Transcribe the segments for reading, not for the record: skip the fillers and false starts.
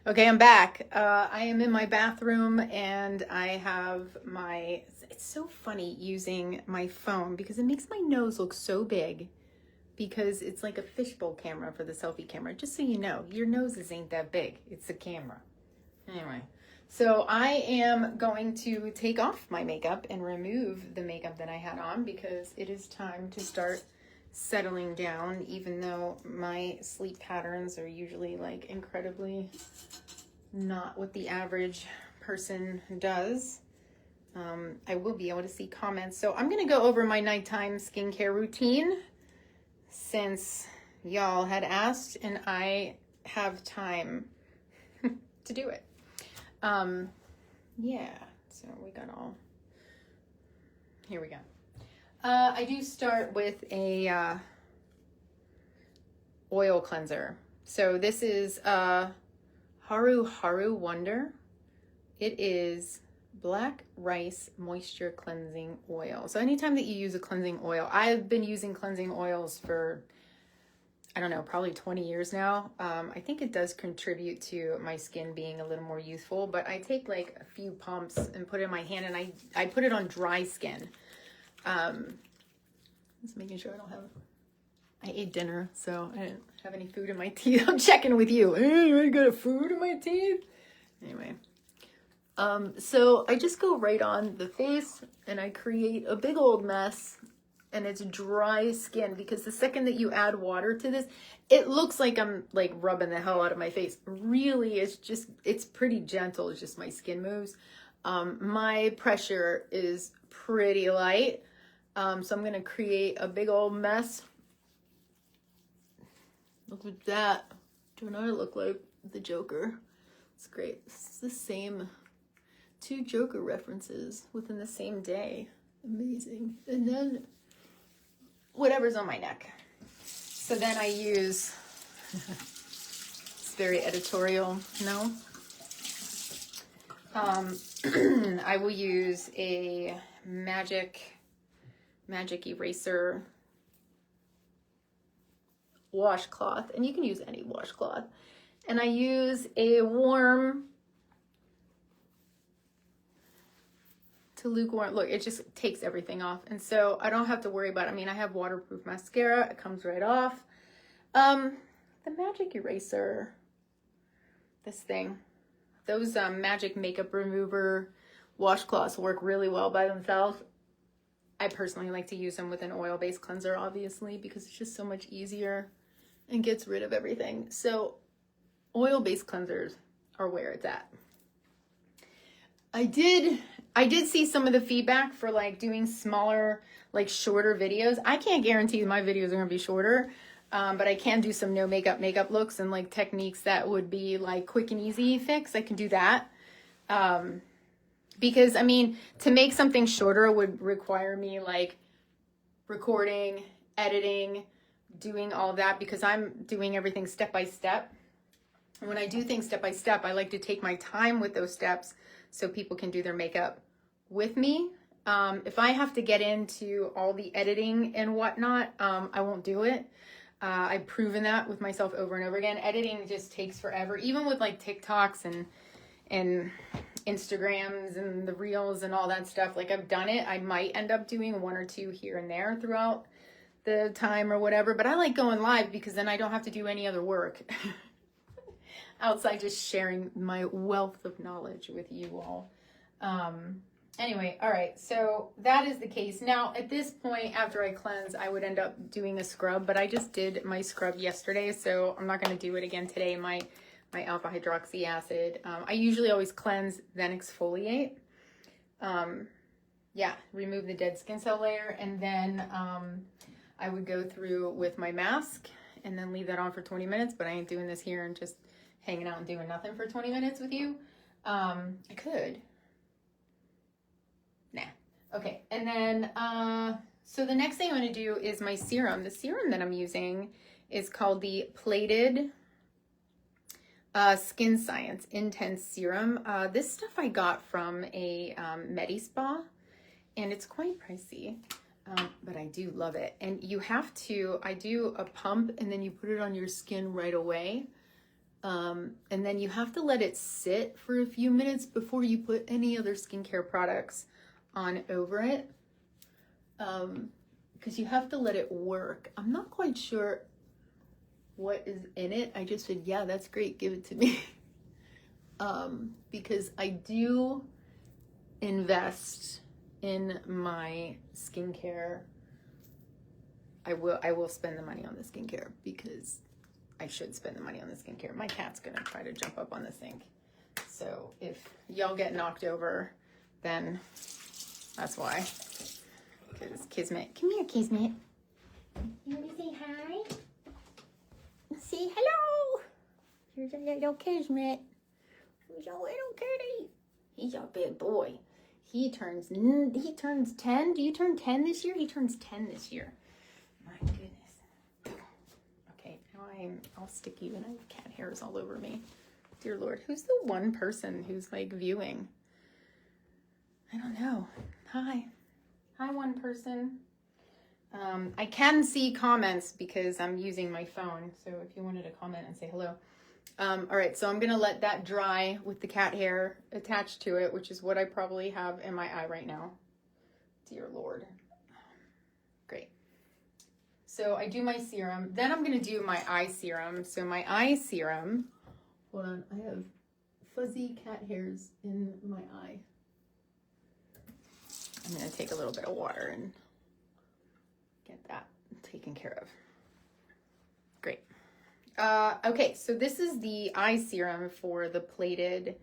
Okay, I'm back. I am in my bathroom and I have my, it's so funny using my phone because it makes my nose look so big because it's like a fishbowl camera for the selfie camera. Just so you know, your noses ain't that big. It's a camera. Anyway, so I am going to take off my makeup and remove the makeup that I had on because it is time to start settling down, even though my sleep patterns are usually like incredibly not what the average person does. I will be able to see comments. So I'm going to go over my nighttime skincare routine since y'all had asked and I have time to do it. Yeah, so we got all, here we go. I do start with a oil cleanser. So this is Haru Haru Wonder. It is black rice moisture cleansing oil. So anytime that you use a cleansing oil, I've been using cleansing oils for, I don't know, probably 20 years now. I think it does contribute to my skin being a little more youthful, but I take like a few pumps and put it in my hand and I put it on dry skin. Just making sure I ate dinner, so I didn't have any food in my teeth. I'm checking with you. Hey, I got food in my teeth? Anyway. So I just go right on the face and I create a big old mess and it's dry skin because the second that you add water to this, it looks like I'm like rubbing the hell out of my face. Really, it's pretty gentle. It's just my skin moves. My pressure is pretty light. So I'm going to create a big old mess. Look at that. Don't I look like the Joker? It's great. It's the same, 2 Joker references within the same day. Amazing. And then whatever's on my neck. So then I use, it's very editorial, no? I will use a magic eraser washcloth, and you can use any washcloth. And I use a warm to lukewarm. Look, it just takes everything off. And so I don't have to worry about it. I mean, I have waterproof mascara. It comes right off. The magic eraser, this thing, those magic makeup remover washcloths work really well by themselves. I personally like to use them with an oil-based cleanser, obviously, because it's just so much easier and gets rid of everything. So oil-based cleansers are where it's at. I did see some of the feedback for like doing smaller, like shorter videos. I can't guarantee my videos are gonna be shorter, but I can do some no makeup looks and like techniques that would be like quick and easy fix. I can do that. Because I mean, to make something shorter would require me like recording, editing, doing all that because I'm doing everything step by step. And when I do things step by step, I like to take my time with those steps so people can do their makeup with me. If I have to get into all the editing and whatnot, I won't do it. I've proven that with myself over and over again. Editing just takes forever, even with like TikToks and Instagrams and the reels and all that stuff. Like I've done it. I might end up doing 1 or 2 here and there throughout the time or whatever, but I like going live because then I don't have to do any other work outside just sharing my wealth of knowledge with you all. Anyway, all right, so that is the case. Now, at this point, after I cleanse, I would end up doing a scrub, but I just did my scrub yesterday, so I'm not going to do it again today. My alpha hydroxy acid. I usually always cleanse, then exfoliate. Yeah, remove the dead skin cell layer, and then I would go through with my mask and then leave that on for 20 minutes, but I ain't doing this here and just hanging out and doing nothing for 20 minutes with you. I could. Nah. Okay, and then, so the next thing I'm going to do is my serum. The serum that I'm using is called the Plated Skin Science Intense Serum. This stuff I got from a Medi-Spa, and it's quite pricey, but I do love it. And you have to, I do a pump, and then you put it on your skin right away. And then you have to let it sit for a few minutes before you put any other skincare products on over it. Because you have to let it work. I'm not quite sure what is in it. I just said, yeah, that's great, give it to me. Because I do invest in my skincare. I will spend the money on the skincare because I should spend the money on the skincare. My cat's gonna try to jump up on the sink. So if y'all get knocked over, then that's why. Because Kismet, come here, Kismet. You want to say hi? Say hello. Here's a little Kismet. Here's a little kitty. He's a big boy. He turns 10. Do you turn 10 this year? He turns 10 this year. My goodness. Okay, now I'll stick you and I have cat hairs all over me. Dear Lord, who's the one person who's like viewing? I don't know. Hi. Hi, one person. I can see comments because I'm using my phone. So if you wanted to comment and say hello. All right, so I'm going to let that dry with the cat hair attached to it, which is what I probably have in my eye right now. Dear Lord. Great. So I do my serum. Then I'm going to do my eye serum. So my eye serum, hold on, I have fuzzy cat hairs in my eye. I'm going to take a little bit of water and get that taken care of. Great. Okay, so this is the eye serum for the plated,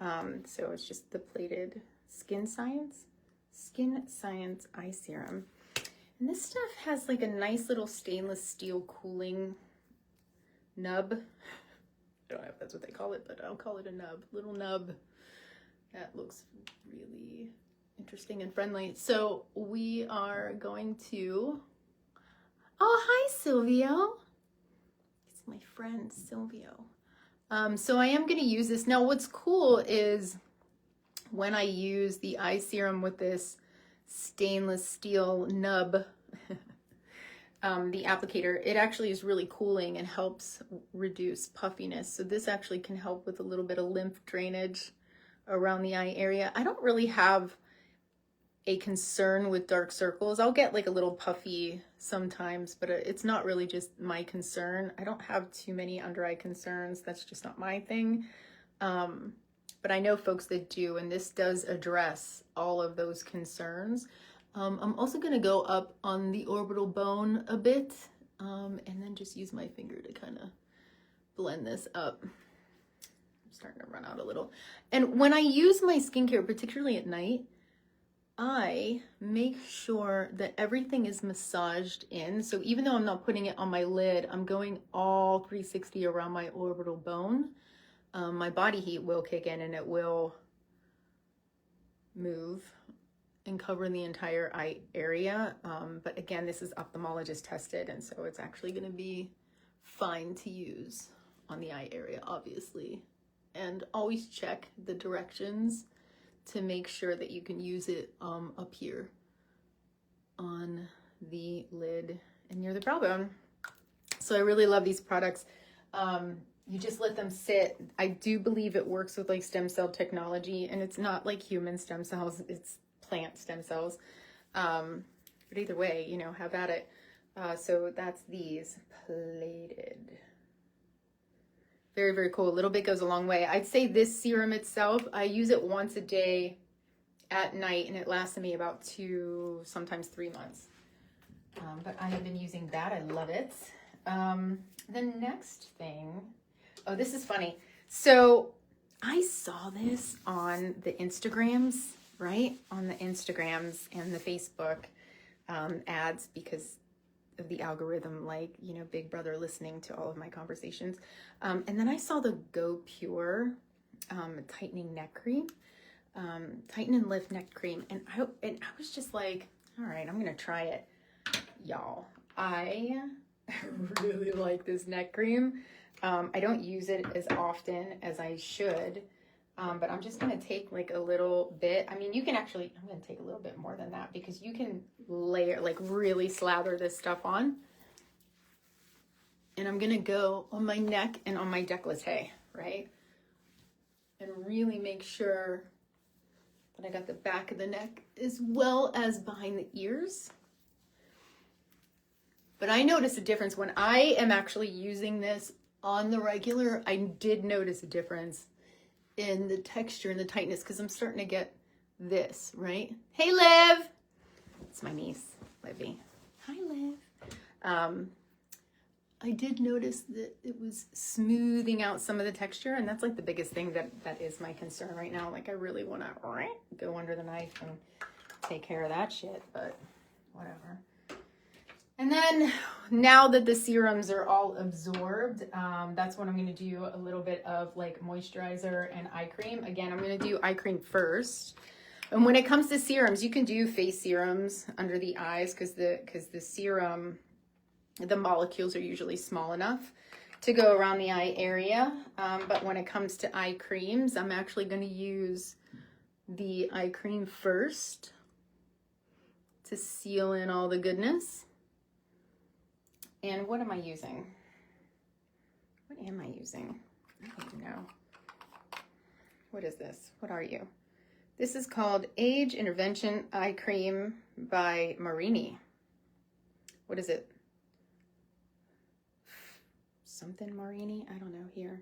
so it's just the plated Skin Science eye serum. And this stuff has like a nice little stainless steel cooling nub. I don't know if that's what they call it, but I'll call it a nub, little nub. That looks really interesting and friendly. So we are going to, oh, hi, Silvio. It's my friend, Silvio. So I am going to use this. Now, what's cool is when I use the eye serum with this stainless steel nub, the applicator, it actually is really cooling and helps reduce puffiness. So this actually can help with a little bit of lymph drainage around the eye area. I don't really have a concern with dark circles. I'll get like a little puffy sometimes, but it's not really just my concern. I don't have too many under eye concerns. That's just not my thing. But I know folks that do, and this does address all of those concerns. I'm also gonna go up on the orbital bone a bit, and then just use my finger to kind of blend this up. I'm starting to run out a little. And when I use my skincare, particularly at night, I make sure that everything is massaged in. So even though I'm not putting it on my lid, I'm going all 360 around my orbital bone. My body heat will kick in and it will move and cover the entire eye area. But again, this is ophthalmologist tested, and so it's actually going to be fine to use on the eye area, obviously. And always check the directions to make sure that you can use it up here on the lid and near the brow bone. So I really love these products. You just let them sit. I do believe it works with like stem cell technology, and it's not like human stem cells, it's plant stem cells. But either way, you know, have at it. So that's these plated. Very, very cool. A little bit goes a long way. I'd say this serum itself, I use it once a day at night, and it lasts me about 2, sometimes 3 months. But I have been using that. I love it. The next thing, oh, this is funny. So I saw this on the Instagrams, right? On the Instagrams and the Facebook ads, because of the algorithm, like, you know, Big Brother listening to all of my conversations. And then I saw the Go Pure tightening neck cream, tighten and lift neck cream. And I was just like, all right, I'm going to try it. Y'all, I really like this neck cream. I don't use it as often as I should, but I'm just going to take like a little bit. I mean, you can actually, I'm going to take a little bit more than that, because you can layer, like really slather this stuff on. And I'm gonna go on my neck and on my décolleté, right? And really make sure that I got the back of the neck as well as behind the ears. But I notice a difference when I am actually using this on the regular. I did notice a difference in the texture and the tightness because I'm starting to get this, right? Hey, Liv! It's my niece, Livy. Hi, Liv. I did notice that it was smoothing out some of the texture, and that's like the biggest thing that is my concern right now. Like I really want to go under the knife and take care of that shit, but whatever. And then now that the serums are all absorbed, that's when I'm going to do a little bit of like moisturizer and eye cream. Again, I'm going to do eye cream first. And when it comes to serums, you can do face serums under the eyes because the serum, the molecules are usually small enough to go around the eye area. But when it comes to eye creams, I'm actually going to use the eye cream first to seal in all the goodness. And what am I using? What am I using? I don't even know. What is this? What are you? This is called Age Intervention Eye Cream by Marini. What is it? Something Marini? I don't know here.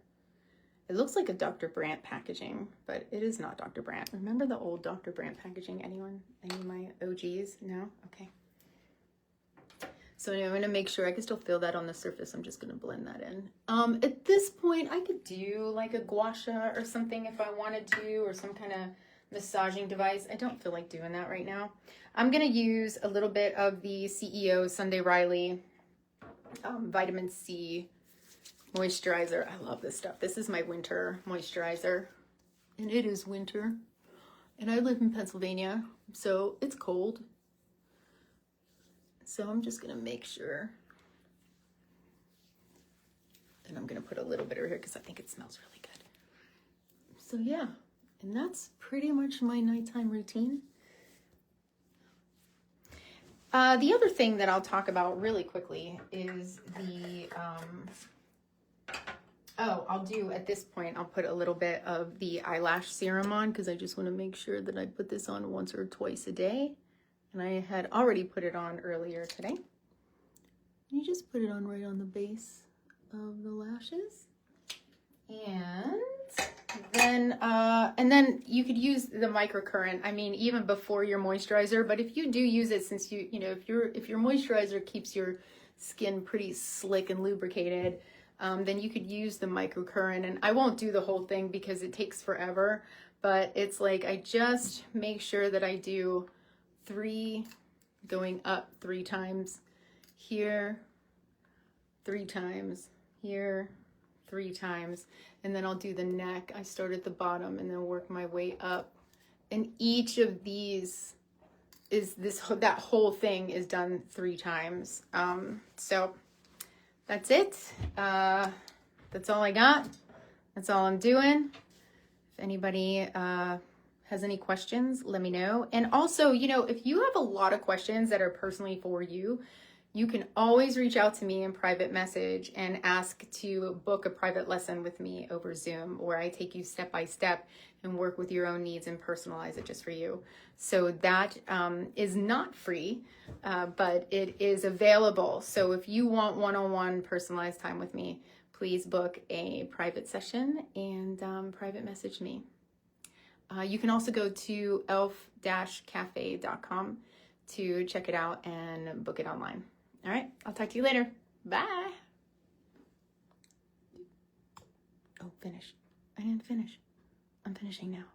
It looks like a Dr. Brandt packaging, but it is not Dr. Brandt. Remember the old Dr. Brandt packaging? Anyone? Any of my OGs? No? Okay. So anyway, I'm going to make sure I can still feel that on the surface. I'm just going to blend that in. At this point, I could do like a gua sha or something if I wanted to, or some kind of massaging device. I don't feel like doing that right now. I'm going to use a little bit of the CEO Sunday Riley vitamin C moisturizer. I love this stuff. This is my winter moisturizer, and it is winter, and I live in Pennsylvania, so it's cold. So I'm just going to make sure, and I'm going to put a little bit over here because I think it smells really good. So yeah, and that's pretty much my nighttime routine. The other thing that I'll talk about really quickly is the, I'll do at this point, I'll put a little bit of the eyelash serum on because I just want to make sure that I put this on once or twice a day. And I had already put it on earlier today. You just put it on right on the base of the lashes. And then you could use the microcurrent. I mean, even before your moisturizer, but if you do use it, since you know, if your moisturizer keeps your skin pretty slick and lubricated, then you could use the microcurrent. And I won't do the whole thing because it takes forever, but it's like, I just make sure that I do 3 going up 3 times, here 3 times, here 3 times, and then I'll do the neck. I start at the bottom and then work my way up, and each of these is that whole thing is done 3 times. So that's it. That's all I got. That's all I'm doing. If anybody has any questions, let me know. And also, you know, if you have a lot of questions that are personally for you, you can always reach out to me in private message and ask to book a private lesson with me over Zoom, where I take you step by step and work with your own needs and personalize it just for you. So that is not free, but it is available. So if you want one-on-one personalized time with me, please book a private session and private message me. You can also go to elf-cafe.com to check it out and book it online. All right, I'll talk to you later. Bye. Oh, finish. I didn't finish. I'm finishing now.